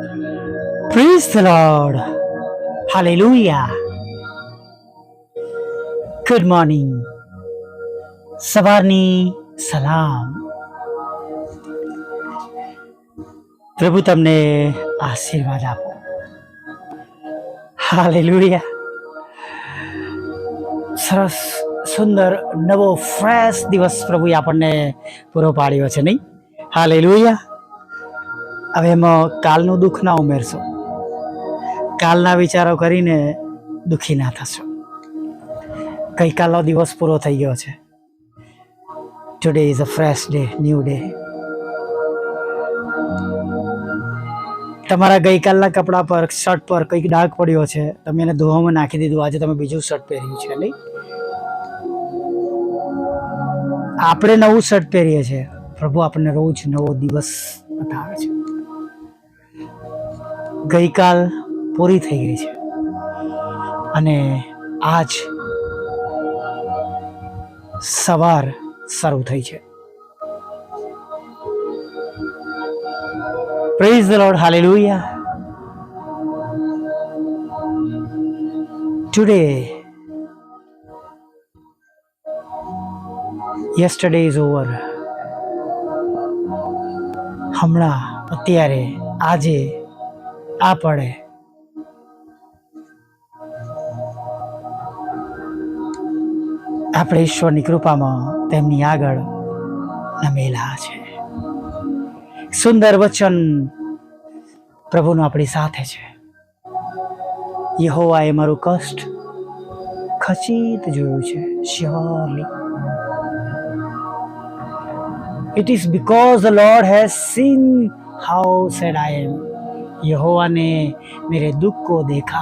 Praise the Lord. Hallelujah. Good morning. સવારની સલામ. પ્રભુ તમને આશીર્વાદ આપો. હાલેલુયા. સરસ સુંદર નવો ફ્રેશ દિવસ પ્રભુએ આપણને પૂરો પાડ્યો છે, નહીં? હાલેલુયા. હવે એમાં કાલનું દુઃખ ના ઉમેરશો. કાલના વિચારો કરીને દુઃખી ના થશો. ગઈકાલનો દિવસ પૂરો થઈ ગયો છે. Today is a fresh day, new day. તમારા ગઈકાલના કપડા પર, શર્ટ પર કંઈક ડાઘ પડ્યો છે, તમે એને ધોવામાં નાખી દીધું. આજે તમે બીજું શર્ટ પહેર્યું છે, નહીં? આપણે નવું શર્ટ પહેરીએ છીએ. પ્રભુ આપણને રોજ નવો દિવસ બતાવે છે. ગઈકાલ પૂરી થઈ ગઈ છે અને આજ સવાર શરૂ થઈ છે. Praise the lord. Hallelujah. Today yesterday is over. હમણાં, અત્યારે, આજે, આ પડે આપણે ઈશ્વરની કૃપામાં તેમની આગળ નમેલા છે. સુંદર વચન પ્રભુનું આપણી સાથે છે. યહોવાએ મારું કષ્ટ ખચિત જોયું છે. Surely it is because the Lord has seen how sad I am. यहोवा ने मेरे दुख को देखा.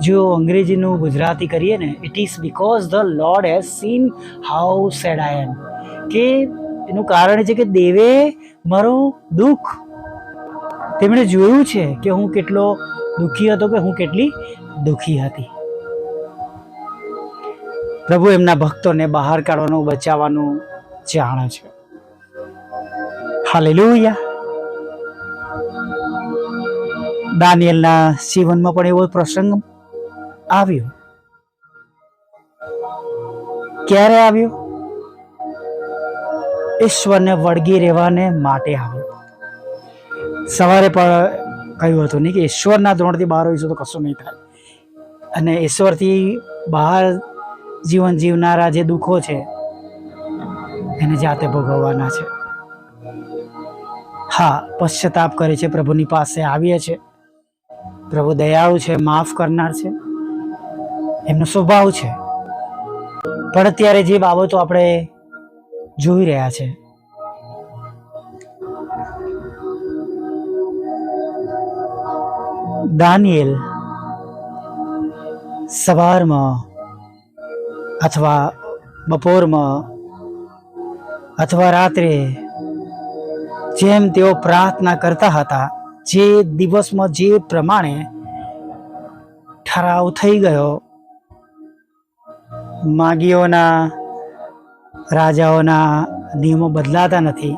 जो अंग्रेजीનું ગુજરાતી કરીએ ને, it is because the Lord has seen how sad I am. કે એનું કારણ છે કે દેવે મારું દુઃખ, તેમણે જોયું છે કે હું કેટલો દુઃખી હતો, કે હું કેટલી દુઃખી હતી. પ્રભુ એમના ભક્તોને બહાર કાઢવાનું, બચાવવાનું જાણે છે. હાલેલુયા. દાનિયેલના જીવનમાં પણ એવો પ્રસંગ આવ્યો. ક્યારે આવ્યો? ઈશ્વરને વળગી રહેવાને માટે આવ્યો. સવારે પણ કહ્યું હતું નહીં કે ઈશ્વરના ધોરણથી બહાર હોઈશું તો કશું નહીં થાય, અને ઈશ્વરથી બહાર જીવન જીવનારા જે દુઃખો છે એને જાતે ભોગવવાના છે. હા, પશ્ચાતાપ કરે છે, પ્રભુની પાસે આવીએ છે. પ્રભુ દયાળુ છે, માફ કરનાર છે, એમનો સ્વભાવ છે. પણ અત્યારે જે બાબતો આપણે જોઈ રહ્યા છે, દાનિયેલ સવારમાં અથવા બપોરમાં અથવા રાત્રે જેમ તેઓ પ્રાર્થના કરતા હતા, જે દિવસમાં જે પ્રમાણે ઠરાવ થઈ ગયો, માગીઓના, રાજાઓના નિયમો બદલાતા નથી,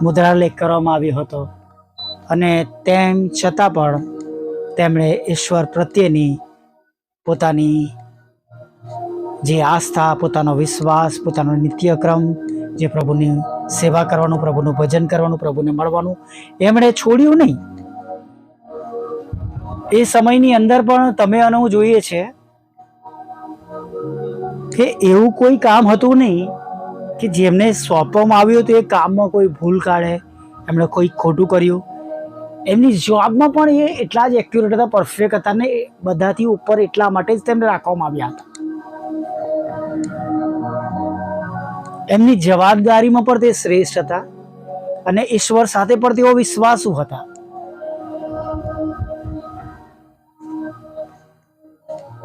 મુદ્રાલેખ કરવામાં આવ્યો હતો, અને તેમ છતાં પણ તેમણે ઈશ્વર પ્રત્યેની પોતાની જે આસ્થા, પોતાનો વિશ્વાસ, પોતાનો નિત્યક્રમ, જે પ્રભુની સેવા કરવાનું, પ્રભુનું ભજન કરવાનું, પ્રભુને મળવાનું, એમણે છોડ્યું નહીં. એ સમયની અંદર પણ તમે અને હું જોઈએ છે કે એવું કોઈ કામ હતું નહીં કે જેમને સોંપવામાં આવ્યું હતું એ કામમાં કોઈ ભૂલ કાઢે, એમણે કોઈ ખોટું કર્યું. એમની જોબમાં પણ એ એટલા જ એક્યુરેટ હતા, પરફેક્ટ હતા, ને બધાથી ઉપર એટલા માટે જ તેમને રાખવામાં આવ્યા હતા. એમની જવાબદારીમાં પણ તે શ્રેષ્ઠ હતા, અને ઈશ્વર સાથે પણ તેઓ વિશ્વાસુ હતા.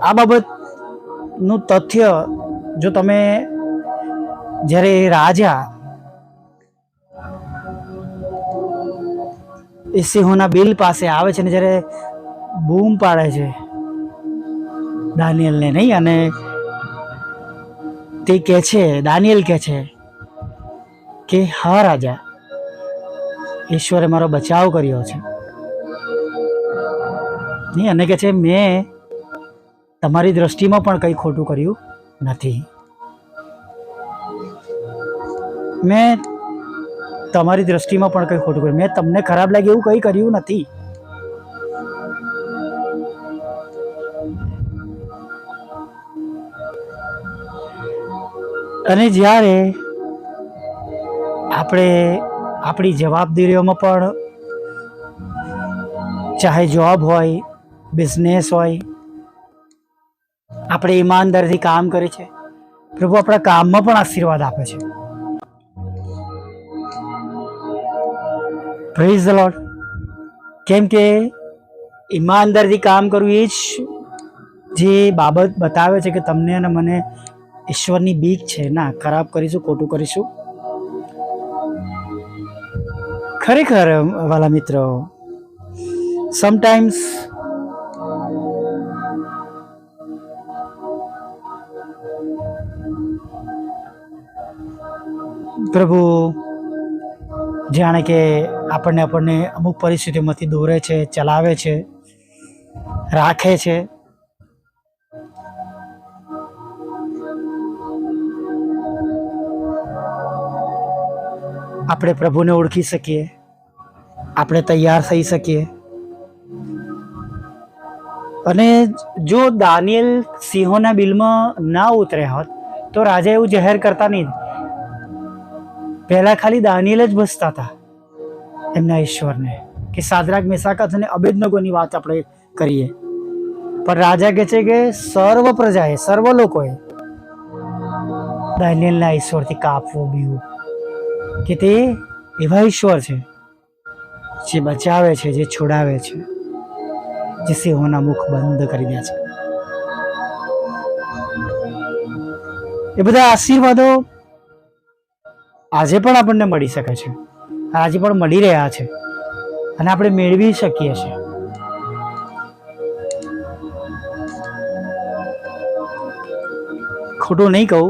આ બાબતનું તથ્ય જો તમે જ્યારે રાજા એ સિંહોના બિલ પાસે આવે છે ને જ્યારે બૂમ પાડે છે દાનિયેલને, નહીં? અને તે કહે છે, દાનિયેલ કહે છે કે હા રાજા, ઈશ્વરે મારો બચાવ કર્યો છે. નહીં, અને કે છે મેં તમારી દ્રષ્ટિમાં પણ કંઈ ખોટું કર્યું નથી. મેં તમારી દ્રષ્ટિમાં પણ કંઈ ખોટું કર્યું, મેં તમને ખરાબ લાગે એવું કંઈ કર્યું નથી. અને જ્યારે આપણે આપણી જવાબદારીઓમાં પણ, ચાહે જોબ હોય, બિઝનેસ હોય, આપણે ઈમાનદારીથી કામ કરે છે, પ્રભુ આપણા કામમાં પણ આશીર્વાદ આપે છે. Praise the lord. કેમ કે ઈમાનદારીથી કામ કરવું એ જ જે બાબત બતાવે છે કે તમને અને મને ઈશ્વરની બીક છે. ના, ખરાબ કરીશું, ખોટું કરીશું. ખરેખર વાલા મિત્રો, સમટાઈમ્સ પ્રભુ જાણે કે આપણને અમુક પરિસ્થિતિમાંથી દોરે છે, ચલાવે છે, રાખે છે. આપણે પ્રભુને ઓળખી શકીએ, આપણે તૈયાર થઈ શકીએ. અને જો દાનિયેલ સિંહોના બિલમાં ના ઉતર્યા હોત તો રાજા એવું જાહેર કરતા નહીં. પહેલા ખાલી દાનિયેલ જ બસતા હતા એમના ઈશ્વરને, કે સાદ્રાક, મેસાક અને અબેદનગોની વાત આપણે કરીએ. પણ રાજા કહે છે કે સર્વ પ્રજાએ, સર્વ લોકોએ દાનિયેલના ઈશ્વરથી કાપવું, બીવું, કે તે એવા ઈશ્વર છે જે બચાવે છે, જે છોડાવે છે, જે સિંહોના મુખ બંધ કરી દે છે. એ બધા આશીર્વાદો આજે પણ આપણને મળી શકે છે, આજે પણ મળી રહ્યા છે, અને આપણે મેળવી શકીએ છીએ. ખોટું નહીં કહું,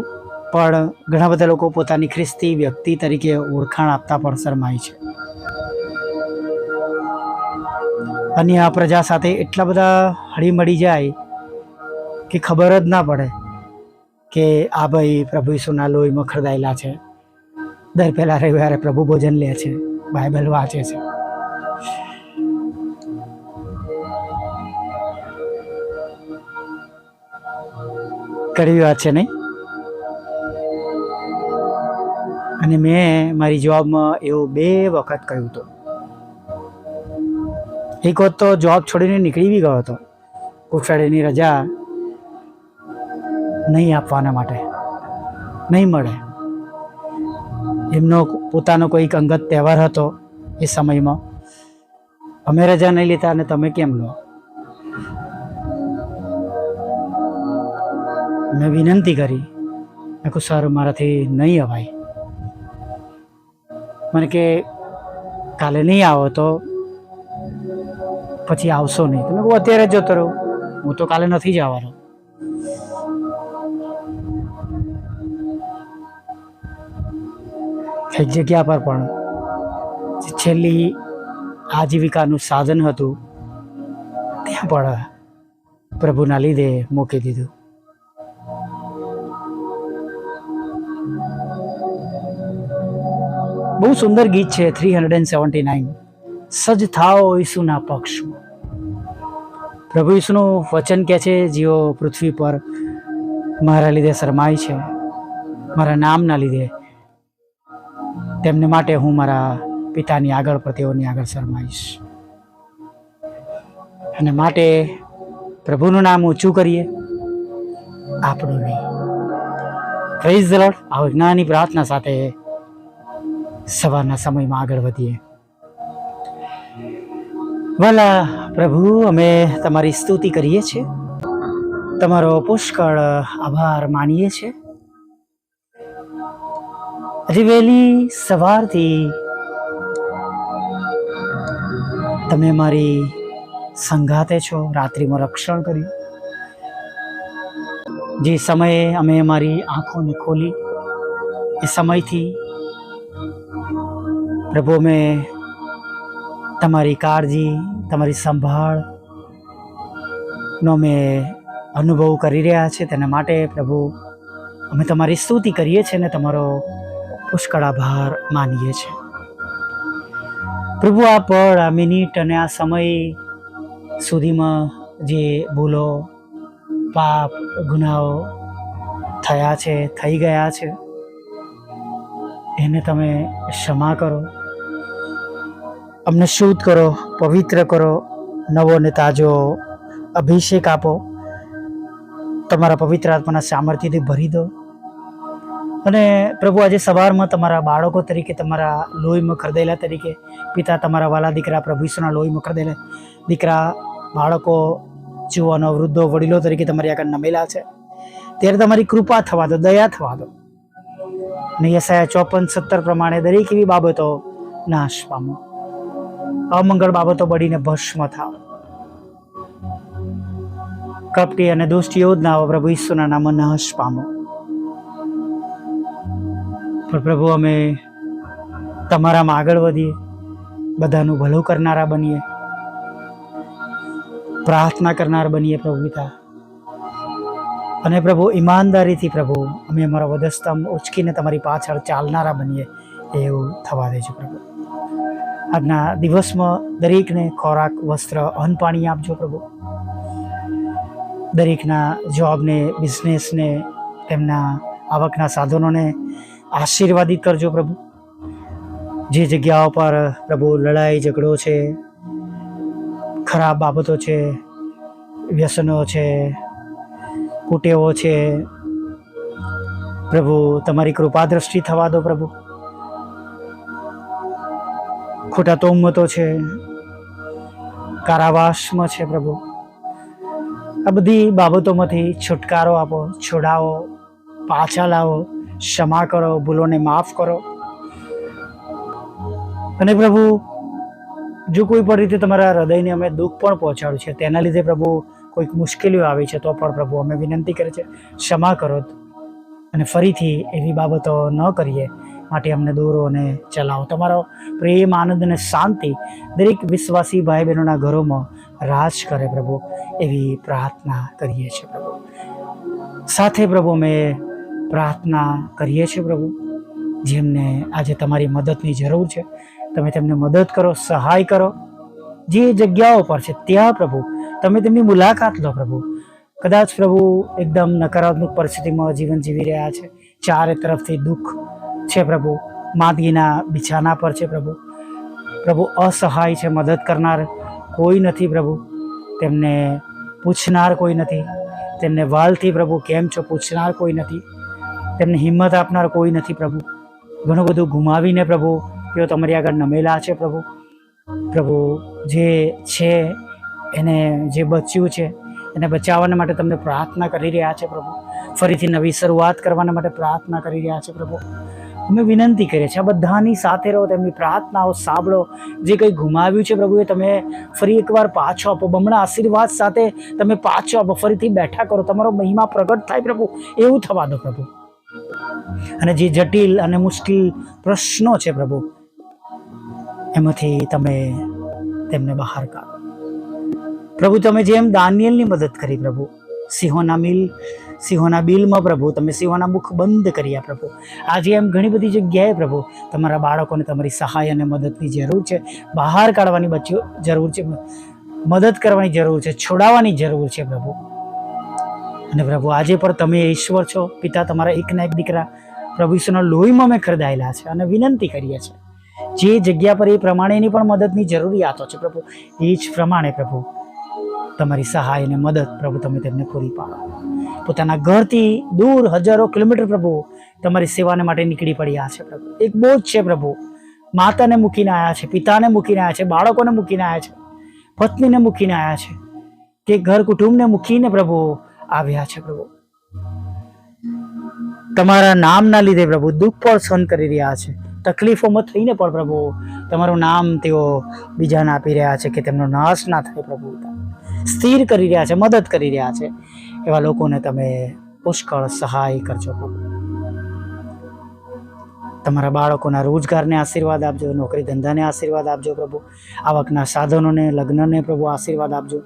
પણ ઘણા બધા લોકો પોતાની ખ્રિસ્તી વ્યક્તિ તરીકે ઓળખાણ આપતા પણ શરમાય છે. અન્ય પ્રજા સાથે એટલા બધા હળીમળી જાય કે ખબર જ ના પડે કે આ ભાઈ પ્રભુ ઈસુના લોહીમાં ખરદાયેલા છે, દર પહેલા રવિવારે પ્રભુ ભોજન લે છે, બાઇબલ વાંચે છે. કડવી વાત છે નહીં? અને મેં મારી જોબમાં એવું 2 વખત કહ્યું હતું. એક વખત તો જોબ છોડીને નીકળી બી ગયો હતો, અઠવાડિયાની રજા નહીં આપવાના માટે, નહીં મળે. એમનો પોતાનો કોઈક અંગત તહેવાર હતો એ સમયમાં, અમે રજા નહીં લેતા અને તમે કેમ લો? મેં વિનંતી કરી, મેં કહું સર મારાથી નહીં અવાય. મને કે કાલે નહીં આવો તો પછી આવશો નહીં. તમે કહું અત્યારે જ જતો રહું, હું તો કાલે નથી જ આવવાનો. એક જગ્યા પર પણ છેલ્લી આજીવિકાનું સાધન હતું ત્યાં પણ પ્રભુના લીધે મૂકી દીધું. બહુ સુંદર ગીત છે 379, સજ થાઓ ઈસુના પક્ષમાં. પ્રભુ ઈસુનું વચન કહે છે, જેઓ પૃથ્વી પર મારા લીધે શરમાય છે, મારા નામના લીધે, તેમને માટે હું મારા પિતાની આગળ પર તેઓની આગળ શરમાઈશ. અને માટે પ્રભુનું નામ ઊંચું કરીએ, આપણું નહીં. Praise the lord. આ જ્ઞાની પ્રાર્થના સાથે સવારના સમયમાં આગળ વધીએ. વાલા પ્રભુ, અમે તમારી સ્તુતિ કરીએ છીએ, તમારો પુષ્કળ આભાર માનીએ છીએ. હજી વહેલી સવારથી તમે મારી સંગાતે છો, રાત્રિમાં રક્ષણ કર્યું. જે સમયે અમે અમારી આંખોને ખોલી એ સમયથી પ્રભુ અમે તમારી કાળજી, તમારી સંભાળ, નો અમે અનુભવ કરી રહ્યા છીએ. તેના માટે પ્રભુ અમે તમારી સ્તુતિ કરીએ છીએ અને તમારો પુષ્કળ આભાર માનીએ છીએ. પ્રભુ આ પળ, આ મિનિટ અને આ સમય સુધીમાં જે ભૂલો, પાપ, ગુનાઓ થયા છે, થઈ ગયા છે, એને તમે ક્ષમા કરો, અમને શુદ્ધ કરો, પવિત્ર કરો, નવો અને તાજો અભિષેક આપો, તમારા પવિત્ર આત્માના સામર્થ્યથી ભરી દો. અને પ્રભુ આજે સવારમાં તમારા બાળકો તરીકે, તમારા લોહીમાં ખરદેલા તરીકે, પિતા તમારા વાલા દીકરા પ્રભુ ઈસુના લોહીમાં ખરદેલા દીકરા, બાળકો, જુવાનો, વૃદ્ધો, વડીલો તરીકે તમારી આગળ નમેલા છે. ત્યારે તમારી કૃપા થવા દો, દયા થવા દો. અને યશાયા 54:17 પ્રમાણે દરેક એવી બાબતો નાશ પામો, અમંગળ બાબતો બળીને ભસ્મ થાવ, કપટી અને દુષ્ટ યોજનાઓ પ્રભુ ઈસુના નામમાં નાશ પામો. પણ પ્રભુ અમે તમારામાં આગળ વધીએ, બધાનું ભલું કરનારા બનીએ, પ્રાર્થના કરનાર બનીએ પ્રભુ પિતા. અને પ્રભુ ઈમાનદારીથી પ્રભુ અમે અમારા વધસ્તંભ ઉચકીને તમારી પાછળ ચાલનારા બનીએ એવું થવા દેજો પ્રભુ. આજના દિવસમાં દરેકને ખોરાક, વસ્ત્ર, અન્ન, પાણી આપજો પ્રભુ. દરેકના જોબને, બિઝનેસને, તેમના આવકના સાધનોને આશીર્વાદિત કરજો પ્રભુ. જે જગ્યાઓ પર પ્રભુ લડાઈ ઝઘડો છે, ખરાબ બાબતો છે, વ્યસનો છે, કુટેવો છે, પ્રભુ તમારી કૃપા દ્રષ્ટિ થવા દો પ્રભુ. ખોટા તોમતો છે, કારાવાસમાં છે પ્રભુ. આ બધી બાબતોમાંથી છુટકારો આપો, છોડાવો, પાછા લાવો, ક્ષમા કરો, ભૂલોને માફ કરો. અને પ્રભુ જો કોઈ પણ રીતે તમારા હૃદયને અમે દુઃખ પણ પહોંચાડ્યું છે, તેના લીધે પ્રભુ કોઈક મુશ્કેલીઓ આવી છે, તો પણ પ્રભુ અમે વિનંતી કરે છે, ક્ષમા કરો અને ફરીથી એવી બાબતો ન કરીએ માટે અમને દોરો અને ચલાવો. તમારો પ્રેમ, આનંદ અને શાંતિ દરેક વિશ્વાસી ભાઈ બહેનોના ઘરોમાં રાજ કરે પ્રભુ, એવી પ્રાર્થના કરીએ છીએ પ્રભુ. સાથે પ્રભુ અમે પ્રાર્થના કરીએ છીએ પ્રભુ, જેમને આજે તમારી મદદની જરૂર છે, તમે તેમને મદદ કરો, સહાય કરો. જે જગ્યાઓ પર છે ત્યાં પ્રભુ તમે તેમની મુલાકાત લો પ્રભુ. કદાચ પ્રભુ એકદમ નકારાત્મક પરિસ્થિતિમાં જીવન જીવી રહ્યા છે, ચારે તરફથી દુઃખ છે પ્રભુ, માંદગીના બિછાના પર છે પ્રભુ. પ્રભુ અસહાય છે, મદદ કરનાર કોઈ નથી પ્રભુ, તેમને પૂછનાર કોઈ નથી, તેમને વાલથી પ્રભુ કેમ છો પૂછનાર કોઈ નથી, તેમને હિંમત આપનાર કોઈ નથી પ્રભુ. ઘણું બધું ગુમાવીને પ્રભુ તેઓ તમારી આગળ નમેલા છે પ્રભુ. પ્રભુ જે છે એને, જે બચ્યું છે એને બચાવવાના માટે તમને પ્રાર્થના કરી રહ્યા છે પ્રભુ. ફરીથી નવી શરૂઆત કરવાના માટે પ્રાર્થના કરી રહ્યા છે પ્રભુ. અમે વિનંતી કરીએ છીએ આ બધાની સાથે રહો, તેમની પ્રાર્થનાઓ સાંભળો. જે કંઈ ગુમાવ્યું છે પ્રભુ એ તમે ફરી એકવાર પાછો આપો, બમણા આશીર્વાદ સાથે તમે પાછો આપો, ફરીથી બેઠા કરો, તમારો મહિમા પ્રગટ થાય પ્રભુ, એવું થવા દો પ્રભુ. અને જે જટિલ અને મુશ્કેલ પ્રશ્નો છે પ્રભુ, એમાંથી તમે તેમને બહાર કાઢો પ્રભુ. તમે જેમ દાનિયેલની મદદ કરી પ્રભુ, સિંહોના બિલમાં પ્રભુ તમે સિંહોના મુખ બંધ કર્યા પ્રભુ, આજે એમ ઘણી બધી જગ્યાએ પ્રભુ તમારા બાળકોને તમારી સહાય અને મદદની જરૂર છે. બહાર કાઢવાની જરૂર છે, મદદ કરવાની જરૂર છે, છોડાવવાની જરૂર છે પ્રભુ. અને પ્રભુ આજે પણ તમે ઈશ્વર છો પિતા, તમારા એકના એક દીકરા પ્રભુ ઈસુના લોહીમાં અમે ખરીદાયેલા છે અને વિનંતી કરીએ છીએ જે જગ્યા પર એ પ્રમાણેની પણ મદદની જરૂરિયાતો છે પ્રભુ, એ જ પ્રમાણે પ્રભુ તમારી સહાય અને મદદ પ્રભુ તમે તેમને પૂરી પાડો. પોતાના ઘરથી દૂર હજારો કિલોમીટર પ્રભુ તમારી સેવાને માટે નીકળી પડ્યા છે પ્રભુ. એક બોજ છે પ્રભુ, માતાને મૂકીને આવ્યા છે, પિતાને મૂકીને આવ્યા છે, બાળકોને મૂકીને આવ્યા છે, પત્નીને મૂકીને આવ્યા છે, કે ઘર કુટુંબને મૂકીને પ્રભુ આવ્યા છે પ્રભુ. તમારા નામના લીધે પ્રભુ દુઃખ પણ સહન કરી રહ્યા છે, તકલીફોમાં થઈને પણ પ્રભુ તમારું નામ તેઓ બીજાને આપી રહ્યા છે કે તેમનો નાશ ના થાય પ્રભુ. સ્થિર કરી રહ્યા છે, મદદ કરી રહ્યા છે, એવા લોકોને તમે પુષ્કળ સહાય કરજો પ્રભુ. તમારા બાળકોના રોજગારને આશીર્વાદ આપજો, નોકરી ધંધાને આશીર્વાદ આપજો પ્રભુ, આવકના સાધનોને, લગ્નને પ્રભુ આશીર્વાદ આપજો.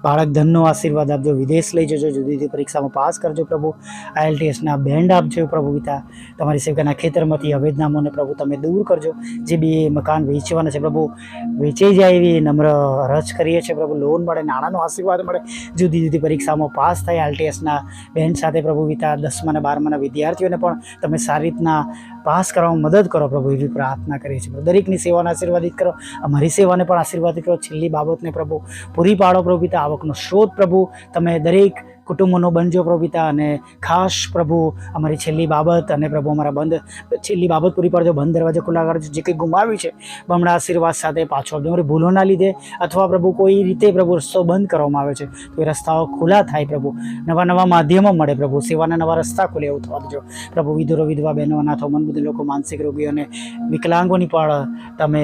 બાળક ધનનો આશીર્વાદ આપજો, વિદેશ લઈ જજો, જુદી જુદી પરીક્ષામાં પાસ કરજો પ્રભુ. IELTSના બેન્ડ આપજો પ્રભુ પિતા. તમારી સેવકાના ખેતરમાંથી અવેદનામોને પ્રભુ તમે દૂર કરજો. જે બી મકાન વેચવાના છે પ્રભુ, વેચાઈ જાય એવી નમ્ર અરજ કરીએ છીએ પ્રભુ. લોન મળે, નાણાંનો આશીર્વાદ મળે, જુદી જુદી પરીક્ષામાં પાસ થાય IELTSના બેન્ડ સાથે પ્રભુ પિતા. 10મા અને 12માના વિદ્યાર્થીઓને પણ તમે સારી રીતના પાસ કરવામાં મદદ કરો પ્રભુ, એવી પ્રાર્થના કરીએ છીએ. દરેકની સેવાને આશીર્વાદિત કરો, અમારી સેવાને પણ આશીર્વાદિત કરો. છેલ્લી બાબતને પ્રભુ પૂરી પાડો પ્રભુ પિતા. આવકનો સ્ત્રોત પ્રભુ તમે દરેક કુટુંબોનો બનજો પ્રભુ પિતા. અને ખાસ પ્રભુ અમારી છેલ્લી બાબત અને પ્રભુ અમારા છેલ્લી બાબત પૂરી પાડજો. બંધ દરવાજા ખુલ્લા કરજો. જે કંઈ ગુમાવ્યું છે બમણા આશીર્વાદ સાથે પાછો આપજો. અમારી ભૂલોના લીધે અથવા પ્રભુ કોઈ રીતે પ્રભુ રસ્તો બંધ કરવામાં આવે છે તો એ રસ્તાઓ ખુલ્લા થાય પ્રભુ. નવા નવા માધ્યમો મળે પ્રભુ. સેવાના નવા રસ્તા ખુલે એવું થવા દેજો પ્રભુ. વિધુરો, વિધવા બહેનો, અનાથો, મનબુદ્ધ લોકો, માનસિક રોગીઓ અને વિકલાંગોની પણ તમે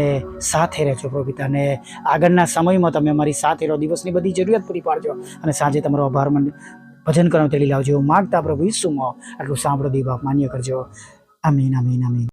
સાથે રહેજો પ્રભુ પિતા. અને આગળના સમયમાં તમે અમારી સાથે રહો. દિવસની બધી જરૂરિયાત પૂરી પાડજો અને સાંજે તમારો આભાર ભજન કરવાનું તેડી લાવજો. એવું માગતા પ્રભુ ઈસુમાં આટલું સાંભળો, દીપ આપ માન્ય કરજો. આમીન, આમીન, આમીન.